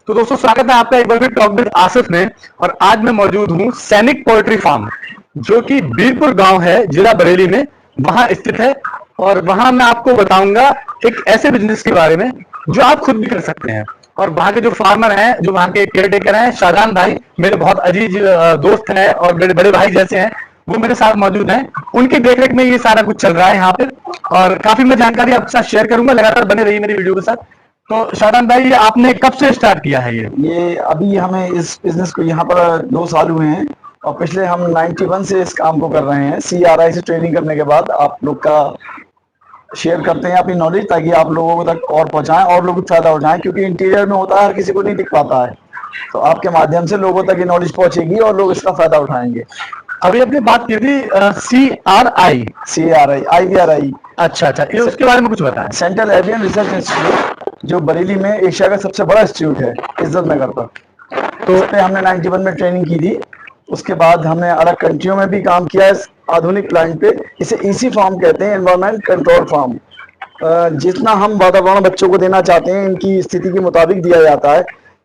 तो दोस्तों स्वागत है आपका एक बार फिर टॉक विद आसिफ में। और आज मैं मौजूद हूँ सैनिक पोल्ट्री फार्म, जो कि बीरपुर गांव है, जिला बरेली में, वहां स्थित है। और वहां मैं आपको बताऊंगा एक ऐसे बिजनेस के बारे में जो आप खुद भी कर सकते हैं। और वहां के जो फार्मर हैं, जो वहां के केयर टेकर हैं, शाहजान भाई मेरे बहुत अजीज दोस्त हैं और मेरे बड़े भाई जैसे हैं, वो मेरे साथ मौजूद हैं। उनकी देखरेख में ये सारा कुछ चल रहा है यहाँ पे, और काफी मैं जानकारी आपके साथ शेयर करूंगा। लगातार बने रहिए मेरी वीडियो के साथ। तो शाहजान भाई, ये आपने कब से स्टार्ट किया है? ये अभी हमें इस बिजनेस को यहाँ पर 2 साल हुए हैं और पिछले हम 91 से इस काम को कर रहे हैं। CRI से ट्रेनिंग करने के बाद आप लोग का शेयर करते हैं अपनी नॉलेज, ताकि आप लोगों तक और पहुंचाएं और लोग फायदा उठाएं, क्योंकि इंटीरियर में होता है, हर किसी को नहीं दिख पाता है। तो आपके माध्यम से लोगों तक ये नॉलेज पहुंचेगी और लोग इसका फायदा उठाएंगे। अभी आपने बात की थी CRI, IVRI। अच्छा, ये उसके बारे में कुछ बताएं। सेंट्रल एवियन रिसर्च इंस्टीट्यूट, जो बरेली में एशिया का सबसे बड़ा इंस्टीट्यूट है, इज्जत नगर पर। तो उस पे हमने 91 में ट्रेनिंग की थी। उसके बाद हमने अलग कंट्रियों में भी काम किया है आधुनिक प्लांट पे। इसे EC फार्म कहते हैं, एनवायरमेंट कंट्रोल फार्म। जितना हम वातावरण बच्चों को देना चाहते हैं, इनकी स्थिति के मुताबिक दिया जाता है।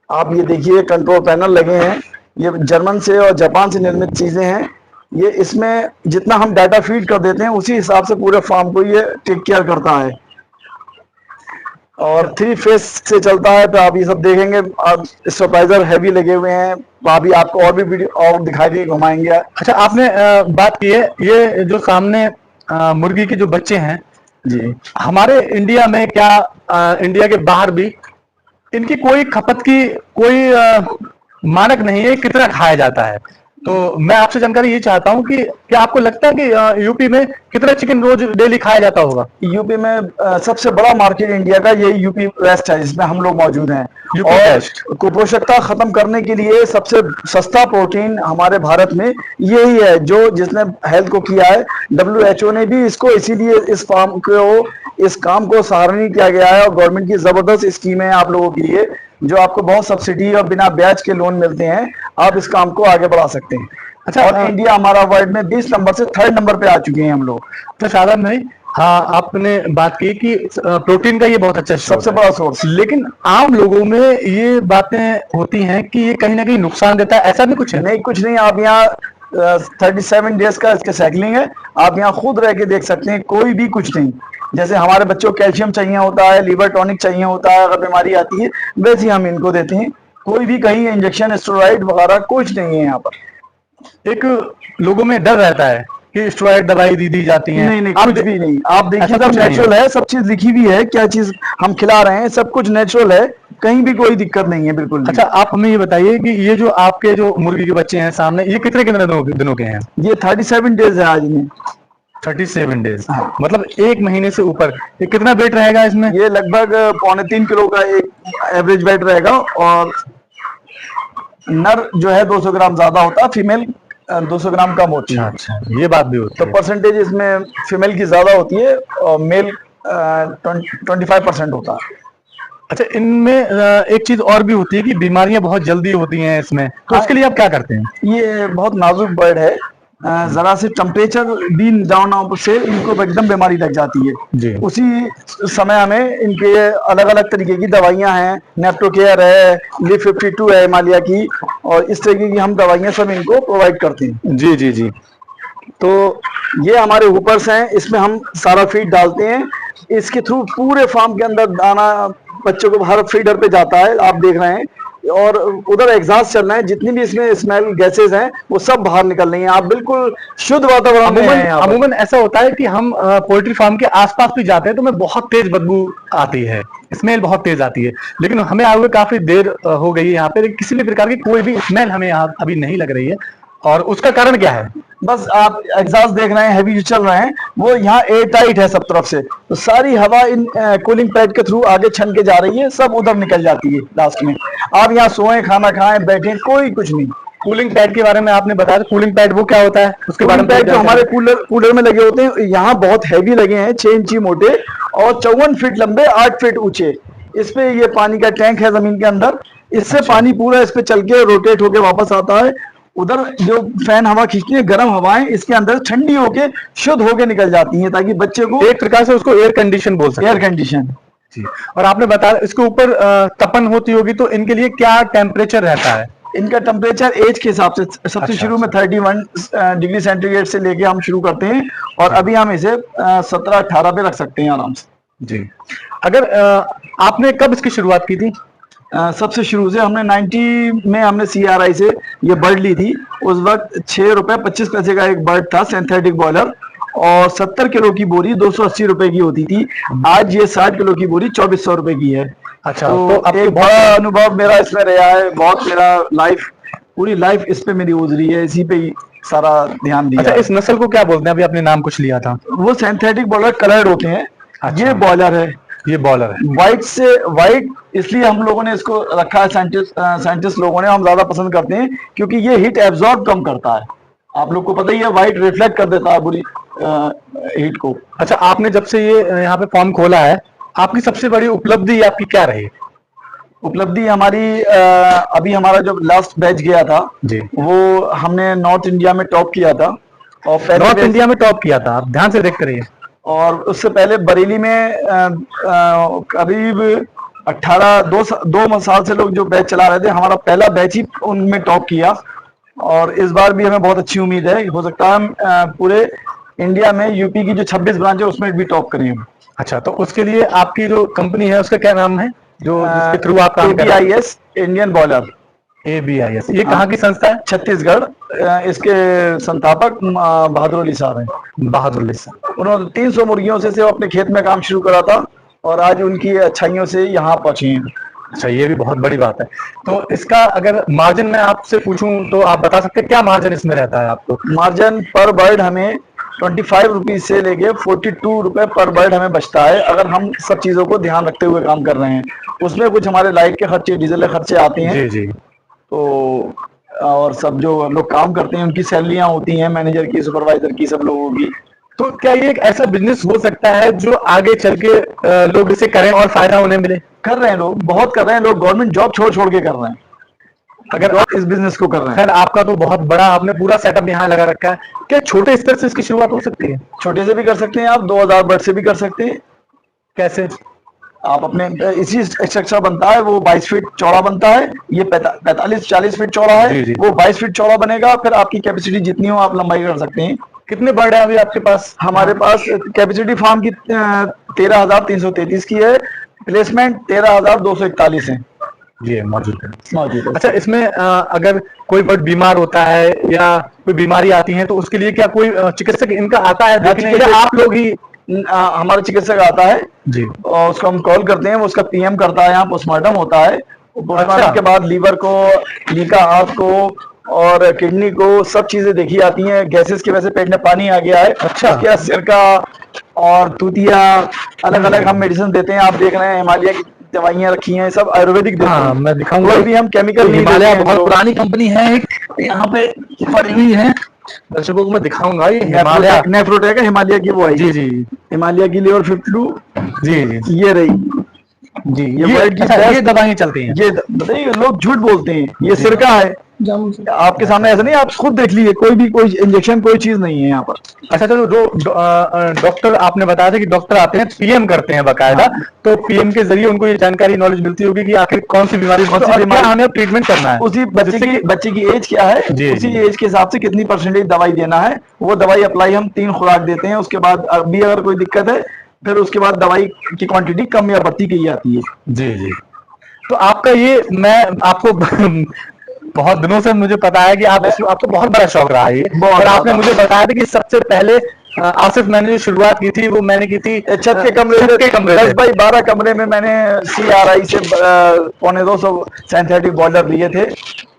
आप ये देखिए, कंट्रोल पैनल लगे हैं, ये जर्मन से और जापान से निर्मित चीजें हैं। ये इसमें जितना हम डाटा फीड कर देते हैं, उसी हिसाब से पूरे फार्म को ये टेक केयर करता है। और 3 फेस से चलता है। तो आप ये सब देखेंगे, आप सरप्राइजर हैवी लगे हुए हैं, वहां भी आपको और भी वीडियो और दिखाई दे, घुमाएंगे। अच्छा, आपने बात की है, ये जो सामने मुर्गी के जो बच्चे हैं जी, हमारे इंडिया में क्या, इंडिया के बाहर भी इनकी कोई खपत की कोई मानक नहीं है, कितना खाया जाता है। तो मैं आपसे जानकारी ये चाहता हूँ कि क्या आपको लगता है कि यूपी में कितना चिकन रोज डेली खाया जाता होगा? यूपी में सबसे बड़ा मार्केट इंडिया का यही यूपी वेस्ट है, जिसमें हम लोग मौजूद हैं। यूपी और वेस्ट कुपोषकता खत्म करने के लिए सबसे सस्ता प्रोटीन हमारे भारत में यही है, जो जिसने हेल्थ को किया है। WHO ने भी इसको इसीलिए इस फार्म को, इस काम को सराहनीय किया गया है। और गवर्नमेंट की जबरदस्त स्कीम है आप लोगों के लिए, जो आपको बहुत सब्सिडी और बिना ब्याज के लोन मिलते हैं। आप इस काम को आगे बढ़ा सकते हैं। अच्छा, और इंडिया हमारा वर्ल्ड में 20 नंबर से 3rd नंबर पे आ चुके हैं हम लोग। तो साधन नहीं। हाँ, आपने बात की कि प्रोटीन का ये बहुत अच्छा सबसे बड़ा सोर्स, लेकिन आम लोगों में ये बातें होती हैं कि ये कहीं ना कहीं नुकसान देता है। ऐसा भी कुछ है? नहीं, कुछ नहीं। आप यहाँ 37 डेज का इसका साइकिलिंग है, आप यहाँ खुद रह के देख सकते हैं। कोई भी कुछ नहीं। जैसे हमारे बच्चों को कैल्शियम चाहिए होता है, लीवर टॉनिक चाहिए होता है अगर बीमारी आती है, वैसे ही हम इनको देते हैं। कोई भी कहीं इंजेक्शन, स्टेरॉइड वगैरह कुछ नहीं है यहाँ पर। एक लोगों में डर रहता है कि स्टेरॉइड दवाई दी जाती है। नहीं, कुछ भी नहीं। आप देखिए, ऐसा सब कुछ नहीं नेचुरल है, सब चीज लिखी हुई है, क्या चीज हम खिला रहे हैं, सब कुछ नेचुरल है, कहीं भी कोई दिक्कत नहीं है, बिल्कुल भी। अच्छा, आप हमें ये बताइए कि ये जो आपके जो मुर्गी के बच्चे हैं सामने, ये कितने दिनों के हैं? ये 37 डेज है आज में। 37 डेज, हाँ। मतलब 1 महीने से ऊपर। ये कितना वेट रहेगा इसमें? ये लगभग 2.25 किलो का एक एवरेज वेट रहेगा। और नर जो है 200 ग्राम ज्यादा होता है, फीमेल 200 ग्राम कम होती है। अच्छा, ये बात भी होती तो है। परसेंटेज इसमें फीमेल की ज्यादा होती है और मेल 25% होता है। अच्छा, इनमें एक चीज और भी होती है कि बीमारियां बहुत जल्दी होती हैं इसमें, तो हाँ। उसके लिए आप क्या करते हैं? ये बहुत नाजुक बर्ड है, जरा से टेम्परेचर भी डाउन आने से इनको एकदम बीमारी लग जाती है जी। उसी समय हमें इनके अलग अलग तरीके की दवाइयां हैं। नेप्टोकेयर है, लिव 52 है हिमालय की, और इस तरीके की हम दवाइयां सब इनको प्रोवाइड करते हैं। जी। तो ये हमारे ऊपर्स हैं, इसमें हम सारा फीड डालते हैं। इसके थ्रू पूरे फार्म के अंदर दाना बच्चों को हर फीडर पे जाता है, आप देख रहे हैं। और उधर एग्जॉस्ट चल रहे हैं, जितनी भी इसमें स्मेल गैसेस हैं वो सब बाहर निकल रही हैं। आप बिल्कुल शुद्ध वातावरण में हैं। अमूमन ऐसा होता है कि हम पोल्ट्री फार्म के आसपास भी जाते हैं तो हमें बहुत तेज बदबू आती है, स्मेल बहुत तेज आती है। लेकिन हमें आए हुए काफी देर हो गई है यहाँ पे, किसी भी प्रकार की कोई भी स्मेल हमें यहाँ अभी नहीं लग रही है। और उसका कारण क्या है? बस आप एग्जॉस्ट देख रहे हैं, हैवी जो चल रहे हैं वो यहाँ एयर टाइट है सब तरफ से, तो सारी हवा इन कूलिंग पैड के थ्रू आगे छन के जा रही है, सब उधर निकल जाती है लास्ट में। आप यहाँ सोएं, खाना खाएं, बैठें, कोई कुछ नहीं। कूलिंग पैड के बारे में आपने बताया, कूलिंग पैड वो क्या होता है? उसके बारे में पैड जो हमारे कूलर में लगे होते हैं, यहाँ बहुत हैवी लगे हैं, 6 इंची मोटे और 54 फीट लंबे, 8 फीट ऊंचे। इस पे ये पानी का टैंक है जमीन के अंदर, इससे पानी पूरा इस पे चल के रोटेट होके वापस आता है। उधर जो फैन हवा खींचती है, गर्म हवाएं इसके अंदर ठंडी होके शुद्ध होके निकल जाती हैं, ताकि बच्चे को एक प्रकार से उसको एयर कंडीशन बोल सकते हैं। एयर कंडीशन जी। और आपने बताया इसके ऊपर तपन होती होगी, तो इनके लिए क्या टेम्परेचर रहता है? इनका टेम्परेचर एज के हिसाब से सबसे अच्छा, शुरू में 31 डिग्री सेंटीग्रेड से लेके हम शुरू करते हैं, और अभी हम इसे 17-18 पे रख सकते हैं आराम से। जी। अगर आपने कब इसकी शुरुआत की थी? सबसे शुरू से हमने 90 में हमने CRI से ये बर्ड ली थी। उस वक्त 6 रुपए 25 पैसे का एक बर्ड था, सिंथेटिक बॉयलर, और 70 किलो की बोरी 280 रुपए की होती थी। आज ये 60 किलो की बोरी 2400 रुपए की है। अच्छा, तो अब एक बड़ा अनुभव मेरा इसमें रहा है, बहुत मेरा पूरी लाइफ इस पे मेरी गुजरी है, इसी पे ही सारा ध्यान दिया। अच्छा, इस नस्ल को क्या बोलते हैं? अभी आपने नाम कुछ लिया था। वो सिंथेटिक बॉयलर कलर्ड होते हैं। अच्छा। ये बॉयलर है, ये बॉलर है। व्हाइट इसलिए हम लोगों ने इसको रखा है, साइंटिस्ट लोगों ने, हम ज्यादा पसंद करते हैं क्योंकि ये हीट एब्जॉर्ब कम करता है। आप लोग को पता ही है, व्हाइट रिफ्लेक्ट कर देता है पूरी हीट को। अच्छा, आपने जब से ये यहाँ पे फॉर्म खोला है, आपकी सबसे बड़ी उपलब्धि आपकी क्या रही? उपलब्धि हमारी अभी हमारा जो लास्ट बैच गया था जी, वो हमने नॉर्थ इंडिया में टॉप किया था। और नॉर्थ इंडिया में टॉप किया था, आप ध्यान से देखते रहिए। और उससे पहले बरेली में करीब 2 साल से लोग जो बैच चला रहे थे, हमारा पहला बैच ही उनमें टॉप किया। और इस बार भी हमें बहुत अच्छी उम्मीद है, हो सकता है हम पूरे इंडिया में यूपी की जो 26 ब्रांच है उसमें भी टॉप करें। अच्छा, तो उसके लिए आपकी जो कंपनी है उसका क्या नाम है, जो जिसके थ्रू आप काम कर रहे हैं? ABIS Indian boiler. ABIS, ये कहाँ की संस्था है? छत्तीसगढ़। इसके संस्थापक बहादुर अली साहब हैं। बहादुर अली साहब। उन्होंने 300 मुर्गियों से वो अपने खेत में काम शुरू करा था, और आज उनकी अच्छाइयों से यहाँ पहुंचे हैं। अच्छा, ये भी बहुत बड़ी बात है। तो इसका अगर मार्जिन मैं आपसे पूछूं तो आप बता सकते हैं क्या मार्जिन इसमें रहता है आपको? मार्जिन पर बर्ड हमें 25 रुपीज से लेके 42 रुपए पर बर्ड हमें बचता है, अगर हम सब चीजों को ध्यान रखते हुए काम कर रहे हैं। उसमें कुछ हमारे लाइट के खर्चे, डीजल के खर्चे आते हैं। जी जी। तो और सब जो लोग काम करते हैं उनकी सैलरियां होती हैं, मैनेजर की, सुपरवाइजर की, सब लोगों की। तो क्या ये एक ऐसा बिजनेस हो सकता है जो आगे चल के लोग इसे करें और फायदा उन्हें मिले? कर रहे हैं लोग, बहुत कर रहे हैं लोग, गवर्नमेंट जॉब छोड़ छोड़ के कर रहे हैं, अगर इस बिजनेस को कर रहे हैं। खैर, आपका तो बहुत बड़ा, आपने पूरा सेटअप यहाँ लगा रखा है। क्या छोटे स्तर से इसकी शुरुआत हो सकती है? छोटे से भी कर सकते हैं आप, 2000 बर्ड से भी कर सकते हैं। कैसे? आप अपने इसी स्ट्रक्चर बनता है, वो 22 फीट चौड़ा बनता है, ये 45-40 फीट चौड़ा है। जी, जी। वो 22 फीट चौड़ा बनेगा, फिर आपकी कैपेसिटी जितनी हो आप लंबाई कर सकते हैं। कितने बर्ड है अभी आपके पास? हमारे पास कैपेसिटी फार्म की 13,333 की है, प्लेसमेंट 13,241 है। ये मौजूद है। मौजूद है। अच्छा, इसमें अगर कोई बर्ड बीमार होता है या कोई बीमारी आती है तो उसके लिए क्या कोई चिकित्सक इनका आता है देखने, या आप लोग ही? हमारा चिकित्सक आता है जी, और उसको हम कॉल करते हैं, वो उसका PM करता है, यहाँ पोस्टमार्टम होता है। पोस्टमार्टम अच्छा। के बाद लीवर को, लीका हाथ को और किडनी को सब चीजें देखी जाती हैं। गैसेस की वजह से पेट में पानी आ गया है। अच्छा। उसके बाद सिर का और तूतिया, अलग अलग हम मेडिसिन देते हैं। आप देख रहे हैं हिमालय की दवाइयाँ रखी हैं, सब आयुर्वेदिक देते हैं। हाँ, मैं दिखाऊंगा। कोई भी हम केमिकल नहीं देते हिमालय हैं। बहुत तो पुरानी कंपनी है, एक यहाँ पे पड़ी हुई है, दर्शकों को मैं दिखाऊंगा। ये हिमालय, नेफ्रोटेक है, हिमालय की वो है। जी जी हिमालय की लीवर 52 जी जी ये रही। जी। ये वर्ल्ड की अच्छा, best- ये दवाएं चलती हैं? ये बताइए, लोग झूठ बोलते हैं, ये सिरका है आपके सामने, ऐसा नहीं, आप खुद देख लीजिए, कोई इंजेक्शन कोई चीज नहीं है यहाँ पर। अच्छा, चलो, जो डॉक्टर आपने बताया था कि डॉक्टर आते हैं, PM करते हैं बाकायदा, तो PM के जरिए उनको ये जानकारी, नॉलेज मिलती होगी कि आखिर कौन सी बीमारी, कौन सी बीमारी हमें ट्रीटमेंट करना है। उसी बच्चे की एज क्या है, जी, उसी जी। एज के हिसाब से कितनी परसेंटेज दवाई देना है, वो दवाई अप्लाई हम 3 खुराक देते हैं। उसके बाद अभी अगर कोई दिक्कत है, फिर उसके बाद दवाई की क्वांटिटी कम या बढ़ती की जाती है। जी जी। तो आपका ये, मैं आपको बहुत दिनों से मुझे पता है कि आपको बहुत बड़ा शौक रहा है ये, और आपने मुझे बताया था कि सबसे पहले आसिफ, मैंने जो शुरुआत की थी वो मैंने की थी छत के कमरे 10 बाई 12 कमरे में मैंने CRI से 250 सिंथेटिक बॉयलर लिए थे,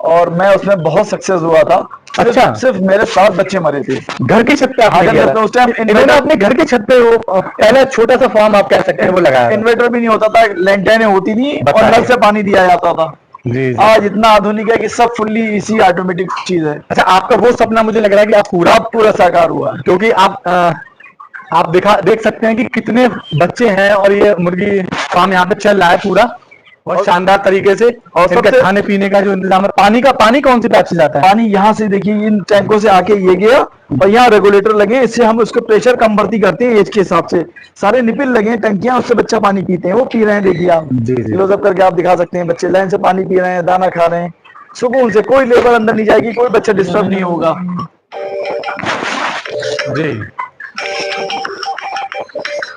और मैं उसमें बहुत सक्सेस हुआ था। अच्छा। सिर्फ मेरे 7 बच्चे मरे थे घर की छत पे आपने अगर किया था? उस टाइम इन्होंने अपने घर की छत पे वो पहला छोटा सा फॉर्म आप कह सकते हैं वो लगाया था। इन्वर्टर भी नहीं होता था, लैंटेनें होती थी और बताइए। नल से पानी दिया जाता था। जी जी। आज इतना आधुनिक है कि सब फुल्ली इसी ऑटोमेटिक चीज है। अच्छा, आपका वो सपना मुझे लग रहा है कि आप पूरा साकार हुआ है, क्योंकि आप देख सकते हैं कि कितने बच्चे हैं, और ये मुर्गी फार्म यहाँ पे चल रहा है पूरा, और शानदार तरीके से। और इनका सबसे खाने पीने का जो इंतजाम है, पानी कौन सी पाइप से जाता है? पानी यहाँ से देखिए इन टैंकों से आके ये गया और यहाँ रेगुलेटर लगे, इससे हम उसको प्रेशर कम भर्ती करते हैं एज के हिसाब से। सारे निपिल लगे हैं टंकियां, उससे बच्चा पानी पीते हैं, वो पी रहे हैं, देखिए आप जी जी क्लोजअप करके आप दिखा सकते हैं, बच्चे लाइन से पानी पी रहे हैं, दाना खा रहे हैं सुकून से, कोई लेबर अंदर नहीं जाएगी, कोई बच्चा डिस्टर्ब नहीं होगा। जी।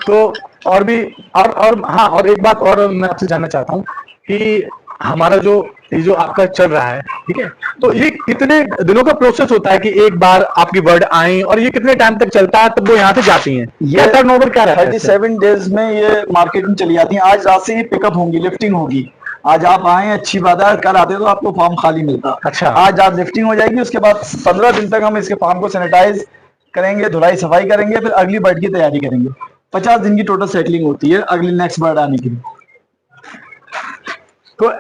तो और भी और हाँ, और एक बात और मैं आपसे जानना चाहता हूँ कि हमारा जो ये जो आपका चल रहा है, ठीक है, तो ये कितने दिनों का प्रोसेस होता है कि एक बार आपकी बर्ड आई और ये कितने टाइम तक चलता है तब वो यहाँ से जाती हैं? ये टर्नओवर क्या रहता है? 37 डेज में ये मार्केट में चली जाती है। आज रात से ये पिकअप होंगी, लिफ्टिंग होगी। आज आप आए, अच्छी बात है, कल आते तो आपको फार्म खाली मिलता। अच्छा। आज लिफ्टिंग हो जाएगी, उसके बाद 15 दिन तक हम इसके फार्म को सैनिटाइज करेंगे, धुलाई सफाई करेंगे, फिर अगली बर्ड की तैयारी करेंगे। 50 दिन की टोटल सेटलिंग होती है अगली नेक्स्ट बर्ड आने के लिए। तो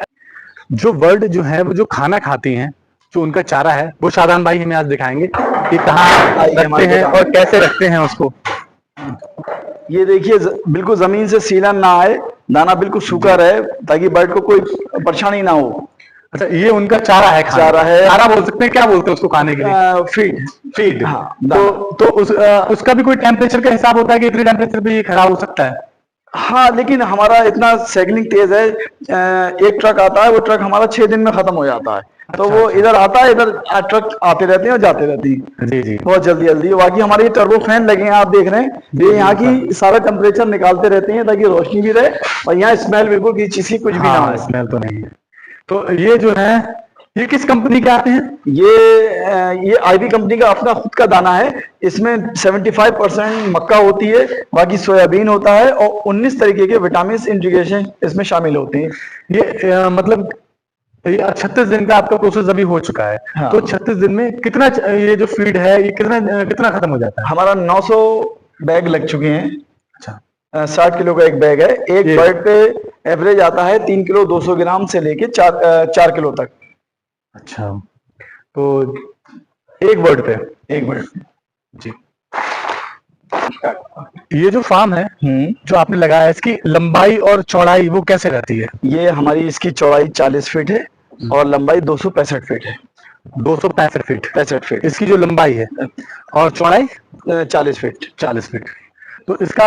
जो बर्ड जो है वो जो खाना खाती हैं, जो उनका चारा है, वो शादान भाई हमें आज दिखाएंगे कि कहाँ रखते हैं और कैसे रखते हैं उसको। ये देखिए बिल्कुल जमीन से सीलन ना आए, दाना बिल्कुल सूखा रहे ताकि बर्ड को कोई परेशानी ना हो। अच्छा, ये उनका चारा है, चारा है, चारा बोल सकते हैं, क्या बोलते हैं उसको खाने के लिए? फीड। हाँ, तो उसका भी कोई टेम्परेचर का हिसाब होता है कि इतने टेम्परेचर पे ये खराब हो सकता है? हाँ, लेकिन हमारा इतना सैगलिंग तेज है, एक ट्रक आता है, वो ट्रक हमारा 6 दिन में खत्म हो जाता है। तो वो इधर आता है, इधर ट्रक आते रहते हैं और जाते रहते हैं। जी जी, बहुत जल्दी जल्दी। बाकी हमारे ये टर्बो फैन लगे हैं, आप देख रहे हैं, ये यहाँ की सारा टेम्परेचर निकालते रहते हैं ताकि रोशनी भी रहे और यहाँ स्मेल बिल्कुल किसी चीज की कुछ भी ना हो। स्मेल तो नहीं है। तो ये जो है, ये किस कंपनी के आते हैं? ये आईवी कंपनी का अपना खुद का दाना है। इसमें 75% मक्का होती है, बाकी सोयाबीन होता है और 19 तरीके के विटामिन इंटीग्रेशन इसमें शामिल होते हैं। ये मतलब ये 36 दिन का आपका प्रोसेस अभी हो चुका है। हाँ। तो 36 दिन में कितना ये जो फीड है ये कितना खत्म हो जाता है? हमारा 900 बैग लग चुके हैं। अच्छा, 60 किलो का एक बैग है। एक बर्ड पे एवरेज आता है 3 किलो 200 ग्राम से लेके 4 किलो तक। अच्छा, तो एक बर्ड पे जी। ये जो फार्म है जो आपने लगाया है, इसकी लंबाई और चौड़ाई वो कैसे रहती है? ये हमारी इसकी चौड़ाई 40 फीट है और लंबाई 265 फीट है। 265 फीट? 65 फीट इसकी जो लंबाई है, और चौड़ाई 40 फीट। 40 फीट। तो इसका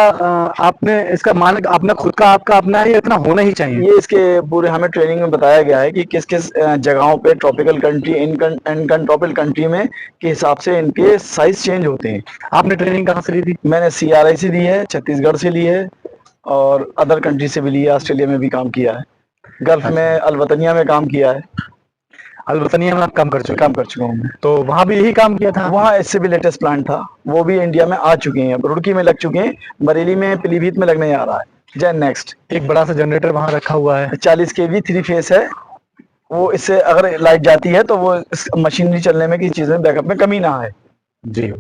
आपने इसका मानक अपना खुद का आपका अपना है, इतना होना ही चाहिए? ये इसके पूरे हमें ट्रेनिंग में बताया गया है कि किस किस जगहों पे ट्रॉपिकल कंट्री इनकन ट्रॉपिकल कंट्री में के हिसाब से इनके साइज चेंज होते हैं। आपने ट्रेनिंग कहाँ से ली थी? मैंने CRI से ली है, छत्तीसगढ़ से ली है और अदर कंट्री से भी ली है। ऑस्ट्रेलिया में भी काम किया है, गल्फ में अलवतनिया में काम किया है। अलवतनिया में आप काम कर चुका हूँ। तो वहां भी यही काम किया था? वहाँ इससे भी लेटेस्ट प्लांट था, वो भी इंडिया में आ चुके हैं, रुड़की में लग चुके हैं, बरेली में, पीलीभीत में लगने आ रहा है। जैन नेक्स्ट एक बड़ा सा जनरेटर वहां रखा हुआ है, 40 kV 3 फेस है। वो इससे अगर लाइट जाती है तो वो इस मशीनरी चलने में किसी चीज में बैकअप में कमी ना आए। जी।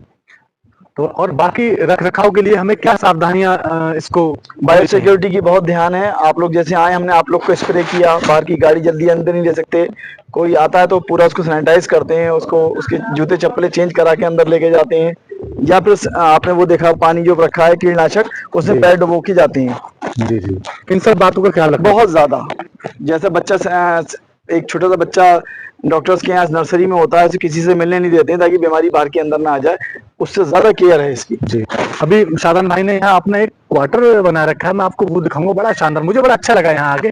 तो और बाकी रख रखाव के लिए हमें क्या सावधानियां इसको? बायो सिक्योरिटी की बहुत ध्यान है। आप लोग जैसे आए, हमने आप लोग को स्प्रे किया, बाहर की गाड़ी जल्दी अंदर नहीं ले सकते। कोई आता है तो पूरा उसको सैनिटाइज करते हैं, उसको उसके जूते चप्पलें चेंज करा के अंदर लेके जाते हैं, या फिर आपने वो देखा पानी जो रखा है कीटनाशक, उसमें पैर डुबो के जाते हैं। जी जी, इन सब बातों का ख्याल रखना बहुत ज्यादा। जैसे बच्चा, एक छोटा सा बच्चा डॉक्टर्स के यहाँ नर्सरी में होता है, तो किसी से मिलने नहीं देते हैं ताकि बीमारी बाहर के अंदर ना आ जाए, उससे ज्यादा केयर है इसकी। जी। अभी शादान भाई ने यहाँ अपना एक क्वार्टर बना रखा है, मैं आपको वो दिखाऊंगा, बड़ा शानदार, मुझे बड़ा अच्छा लगा यहाँ आके।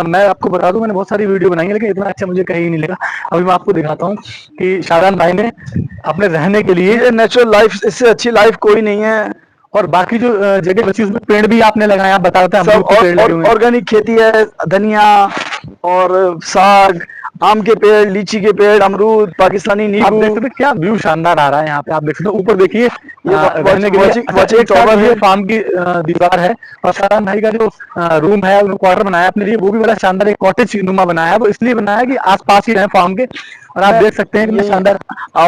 मैं आपको बता दूं, मैंने बहुत सारी वीडियो बनाई है लेकिन इतना अच्छा मुझे कहीं नहीं लगा। अभी मैं आपको दिखाता हूँ कि शादान भाई ने अपने रहने के लिए नेचुरल लाइफ, इससे अच्छी लाइफ कोई नहीं है। और बाकी जो जगह बची उसमें पेड़ भी आपने लगाया, बताते हैं सब ऑर्गेनिक खेती है, धनिया और साग, आम के पेड़, लीची के पेड़, अमरूद, पाकिस्तानी नींबू। आप देख सकते हैं क्या व्यू शानदार आ रहा है यहाँ पे। आप देख सकते हैं ऊपर देखिए, फार्म की दीवार है और शादान भाई का जो रूम है, क्वार्टर बनाया अपने लिए, वो भी बड़ा शानदार एक कॉटेज नुमा बनाया है। वो इसलिए बनाया कि आसपास ही रहे फार्म के। और आप देख सकते हैं कि शानदार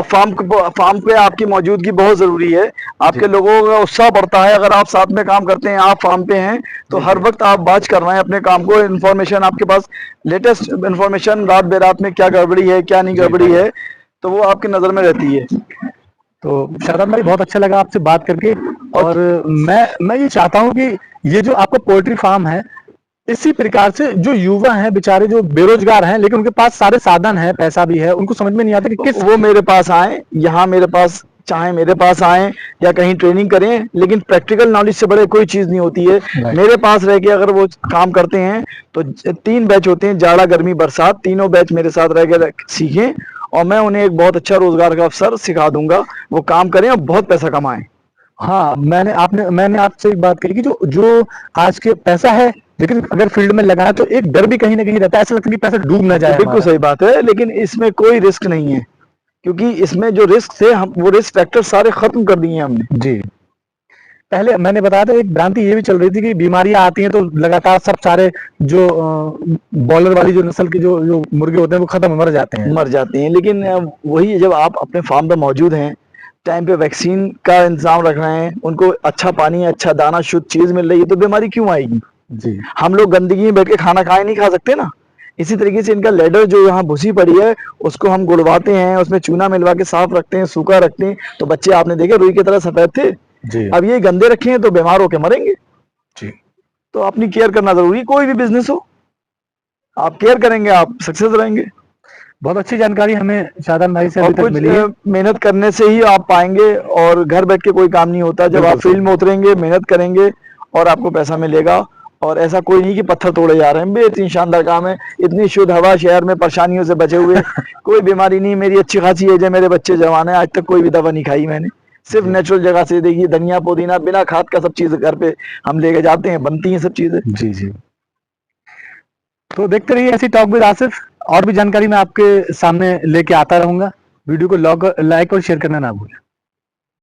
फार्म पे आपकी मौजूदगी बहुत जरूरी है। आपके लोगों का उत्साह बढ़ता है अगर आप साथ में काम करते हैं, आप फार्म पे हैं तो हर वक्त आप बात कर रहे हैं अपने काम को। इन्फॉर्मेशन आपके पास, लेटेस्ट इन्फॉर्मेशन, रात बेरात में क्या गड़बड़ी है क्या नहीं गड़बड़ी है, तो वो आपकी नजर में रहती है। तो शादान भाई बहुत अच्छा लगा आपसे बात करके। और मैं ये चाहता हूँ कि ये जो आपका पोल्ट्री फार्म है, इसी प्रकार से जो युवा हैं बेचारे, जो बेरोजगार हैं, लेकिन उनके पास सारे साधन हैं, पैसा भी है, उनको समझ में नहीं आता कि किस वो मेरे पास आए, यहाँ मेरे पास, चाहे मेरे पास आए या कहीं ट्रेनिंग करें, लेकिन प्रैक्टिकल नॉलेज से बड़े कोई चीज नहीं होती है। मेरे पास रह के अगर वो काम करते हैं तो 3 बैच होते हैं, जाड़ा गर्मी बरसात, तीनों बैच मेरे साथ रह के सीखें और मैं उन्हें एक बहुत अच्छा रोजगार का अवसर सिखा दूंगा, वो काम करें और बहुत पैसा कमाएं। हाँ, मैंने आपसे एक बात कही कि जो आज के पैसा है, लेकिन अगर फील्ड में लगाना तो एक डर भी कहीं ना कहीं रहता है, ऐसा लगता है कि पैसा डूब ना जाए। बिल्कुल सही बात है, लेकिन इसमें कोई रिस्क नहीं है, क्योंकि इसमें जो रिस्क थे हम वो रिस्क फैक्टर सारे खत्म कर दिए हमने। जी, पहले मैंने बताया था, एक भ्रांति ये भी चल रही थी कि बीमारियां आती हैं तो लगातार सब सारे जो बॉलर वाली जो नस्ल के जो मुर्गे होते हैं वो खत्म मर जाते हैं। लेकिन वही जब आप अपने फार्म पे मौजूद हैं, टाइम पे वैक्सीन का इंतजाम रख रहे हैं, उनको अच्छा पानी, अच्छा दाना, शुद्ध चीज मिल रही है, तो बीमारी क्यों आएगी? जी, हम लोग गंदगी में बैठ के खाना खाए नहीं खा सकते ना। इसी तरीके से इनका लेडर जो यहाँ भूसी पड़ी है उसको हम गुड़वाते हैं, उसमें चूना मिलवा के साफ रखते हैं, सूखा रखते हैं, तो बच्चे आपने देखे रुई की तरह सफेद थे। जी, अब ये गंदे रखे हैं तो बीमार होके मरेंगे। जी, तो अपनी केयर करना जरूरी, कोई भी बिजनेस हो, आप केयर करेंगे आप सक्सेस रहेंगे। बहुत अच्छी जानकारी हमें शादान भाई से और अभी तक कुछ मिली है। मेहनत करने से ही आप पाएंगे, और घर बैठ के कोई काम नहीं होता। जब आप फील्ड में उतरेंगे, मेहनत करेंगे और आपको पैसा मिलेगा। और ऐसा कोई नहीं कि पत्थर तोड़े जा रहे हैं, बेहतरीन शानदार काम है, इतनी शुद्ध हवा, शहर में परेशानियों से बचे हुए, कोई बीमारी नहीं। मेरी अच्छी खासी एज है, मेरे बच्चे जवान है, आज तक कोई भी दवा नहीं खाई मैंने, सिर्फ नेचुरल जगह से। देखिए धनिया पुदीना बिना खाद का सब चीज घर पे हम लेके जाते हैं, बनती हैं सब चीजें। जी, जी, तो देखते रहिए ऐसी टॉक विद आसिफ, और भी जानकारी मैं आपके सामने लेके आता रहूंगा। वीडियो को लाइक और शेयर करना ना भूलें।